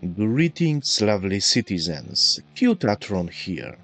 Greetings, lovely citizens, Qutatron here.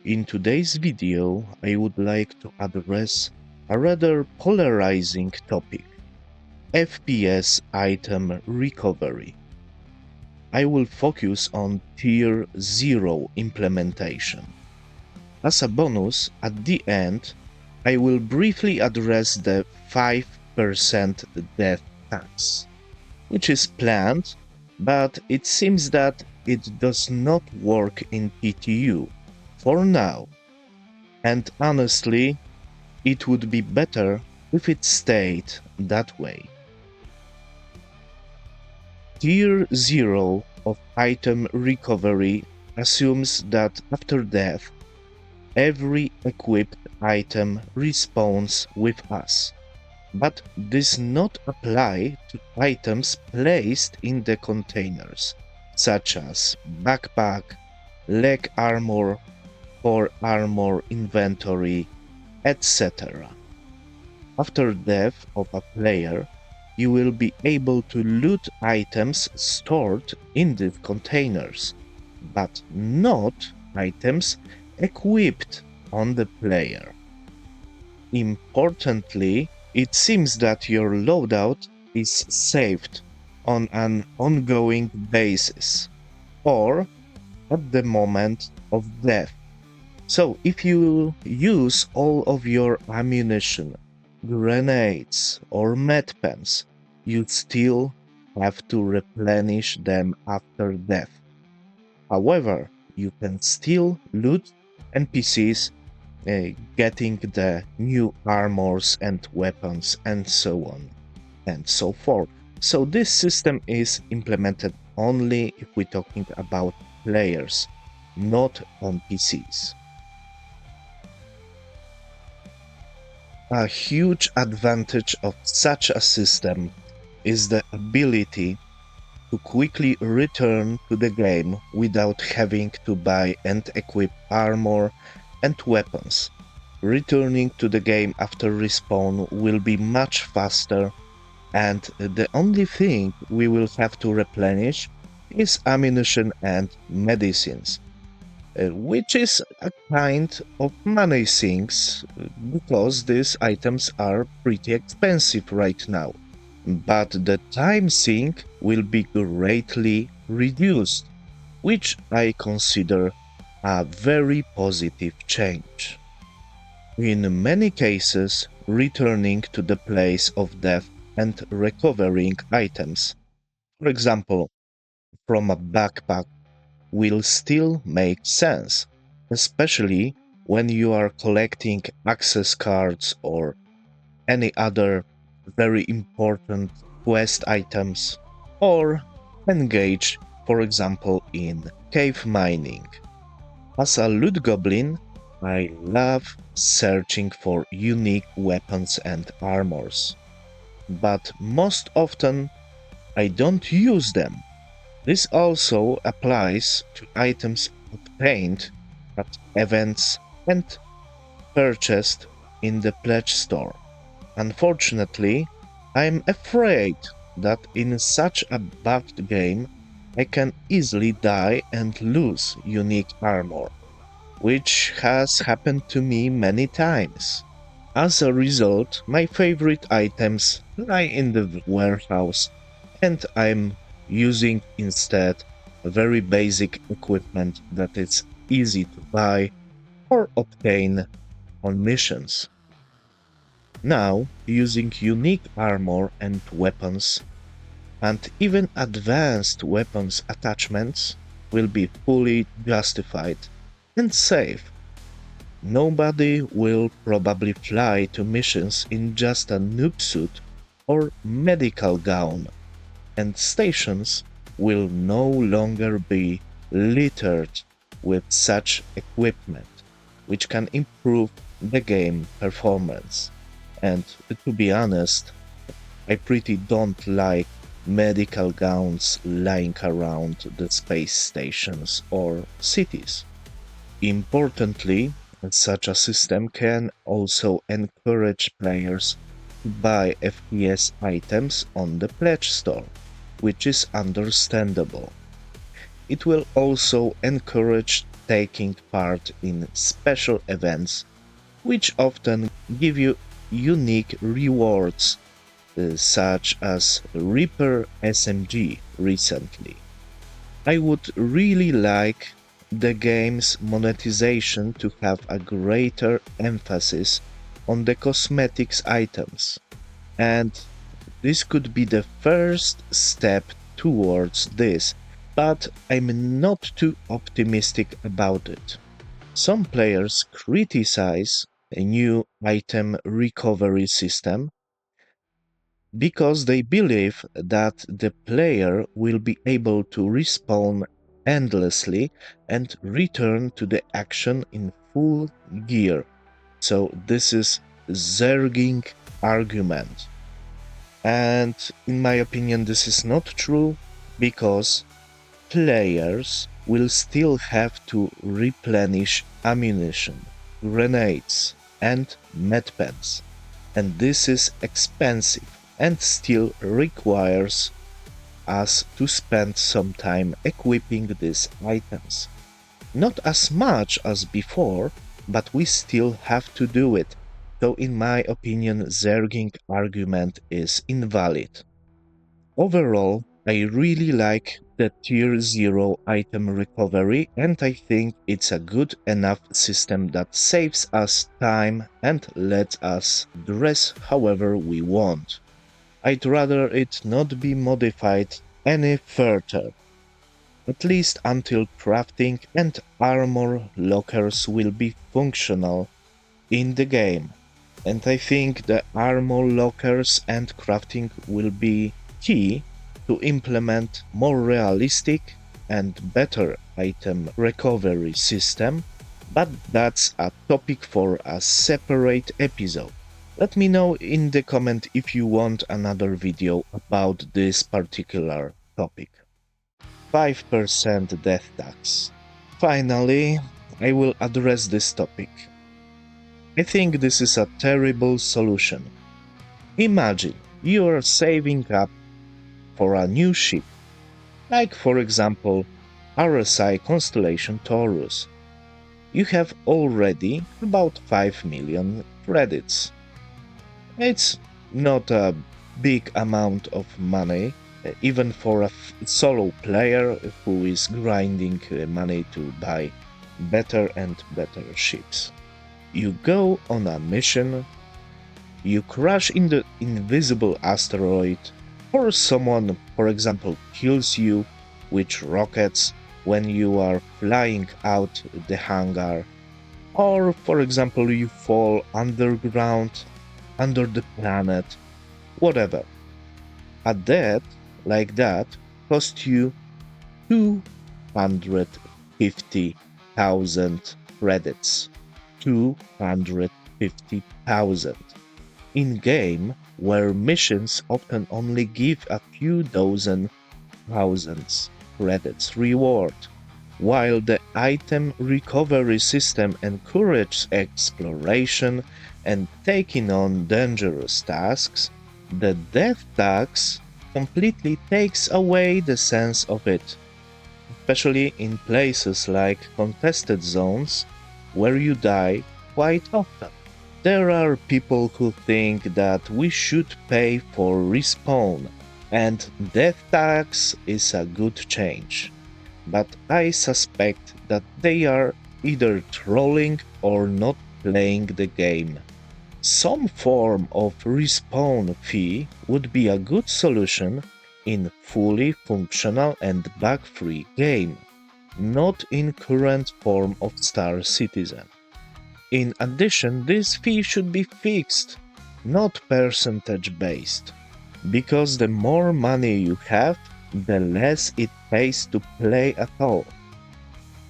In today's video, I would like to address a rather polarizing topic: FPS item recovery. I will focus on Tier 0 implementation. As a bonus, at the end, I will briefly address the 5% death tax, which is planned, but it seems that it does not work in PTU for now. And honestly, it would be better if it stayed that way. Tier 0 of item recovery assumes that after death, every equipped item respawns with us. But does not apply to items placed in the containers, such as backpack, leg armor, core armor inventory, etc. After death of a player, you will be able to loot items stored in the containers, but not items equipped on the player. Importantly, it seems that your loadout is saved on an ongoing basis, or at the moment of death. So if you use all of your ammunition, grenades or medpens, you still have to replenish them after death. However, you can still loot NPCs, getting the new armors and weapons and so on and so forth. So this system is implemented only if we're talking about players, not NPCs. A huge advantage of such a system is the ability to quickly return to the game without having to buy and equip armor and weapons. Returning to the game after respawn will be much faster, and the only thing we will have to replenish is ammunition and medicines, which is a kind of money sinks because these items are pretty expensive right now. But the time sink will be greatly reduced, which I consider a very positive change. In many cases, returning to the place of death and recovering items, for example, from a backpack, will still make sense, especially when you are collecting access cards or any other very important quest items, or engage, for example, in cave mining. As a loot goblin, I love searching for unique weapons and armors, but most often I don't use them. This also applies to items obtained at events and purchased in the pledge store. Unfortunately, I'm afraid that in such a bugged game, I can easily die and lose unique armor, which has happened to me many times. As a result, my favorite items lie in the warehouse, and I'm using instead very basic equipment that is easy to buy or obtain on missions. Now, using unique armor and weapons, and even advanced weapons attachments, will be fully justified and safe. Nobody will probably fly to missions in just a noob suit or medical gown, and stations will no longer be littered with such equipment, which can improve the game performance. And to be honest, I pretty don't like medical gowns lying around the space stations or cities. Importantly, such a system can also encourage players to buy FPS items on the pledge store, which is understandable. it will also encourage taking part in special events, which often give you unique rewards, such as Reaper SMG recently. I would really like the game's monetization to have a greater emphasis on the cosmetics items, and this could be the first step towards this, but I'm not too optimistic about it. Some players criticize a new item recovery system because they believe that the player will be able to respawn endlessly and return to the action in full gear. So this is zerging argument. And in my opinion, this is not true because players will still have to replenish ammunition, grenades, and medpens, and this is expensive and still requires us to spend some time equipping these items. Not as much as before, but we still have to do it. So in my opinion, zerging argument is invalid. Overall, I really like the Tier 0 item recovery, and I think it's a good enough system that saves us time and lets us dress however we want. I'd rather it not be modified any further, at least until crafting and armor lockers will be functional in the game. And I think the armor lockers and crafting will be key to implement more realistic and better item recovery system, but that's a topic for a separate episode. Let me know in the comment if you want another video about this particular topic. 5% death tax. Finally, I will address this topic. I think this is a terrible solution. Imagine you are saving up for a new ship, like for example RSI Constellation Taurus. You have already about 5 million credits. It's not a big amount of money, even for a solo player who is grinding money to buy better and better ships. You go on a mission, you crash in the invisible asteroid, or someone, for example, kills you with rockets when you are flying out the hangar, or for example, you fall underground, under the planet, whatever. A death like that costs you 250,000 credits. 250,000. In game, where missions often only give a few dozen thousands credits reward, while the item recovery system encourages exploration and taking on dangerous tasks, the death tax completely takes away the sense of it, especially in places like contested zones where you die quite often. There are people who think that we should pay for respawn, and death tax is a good change. But I suspect that they are either trolling or not playing the game. Some form of respawn fee would be a good solution in fully functional and bug-free game, not in current form of Star Citizen. In addition, this fee should be fixed, not percentage-based, because the more money you have, the less it pays to play at all.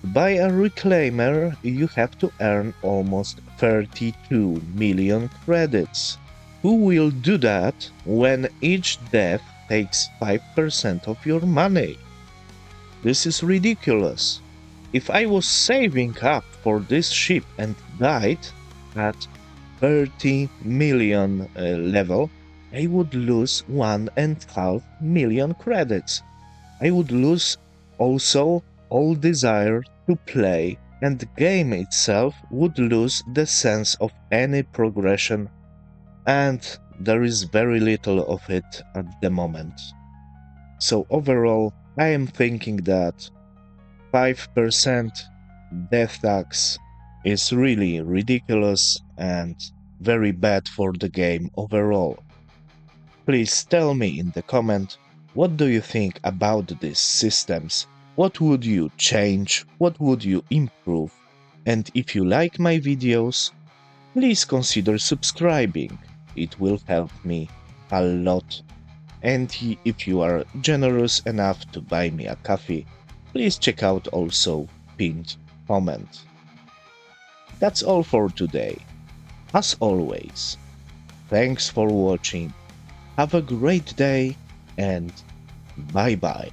To buy a reclaimer, you have to earn almost 32 million credits. Who will do that when each death takes 5% of your money? This is ridiculous. If I was saving up for this ship and died at 30 million level, I would lose 1.5 million credits. I would lose also all desire to play, and the game itself would lose the sense of any progression, and there is very little of it at the moment. So overall, I am thinking that 5% death tax is really ridiculous and very bad for the game overall. Please tell me in the comment, what do you think about these systems? What would you change? What would you improve? And if you like my videos, please consider subscribing. It will help me a lot. And if you are generous enough to buy me a coffee, please check out also pinned comment. That's all for today. As always, thanks for watching. Have a great day and bye bye.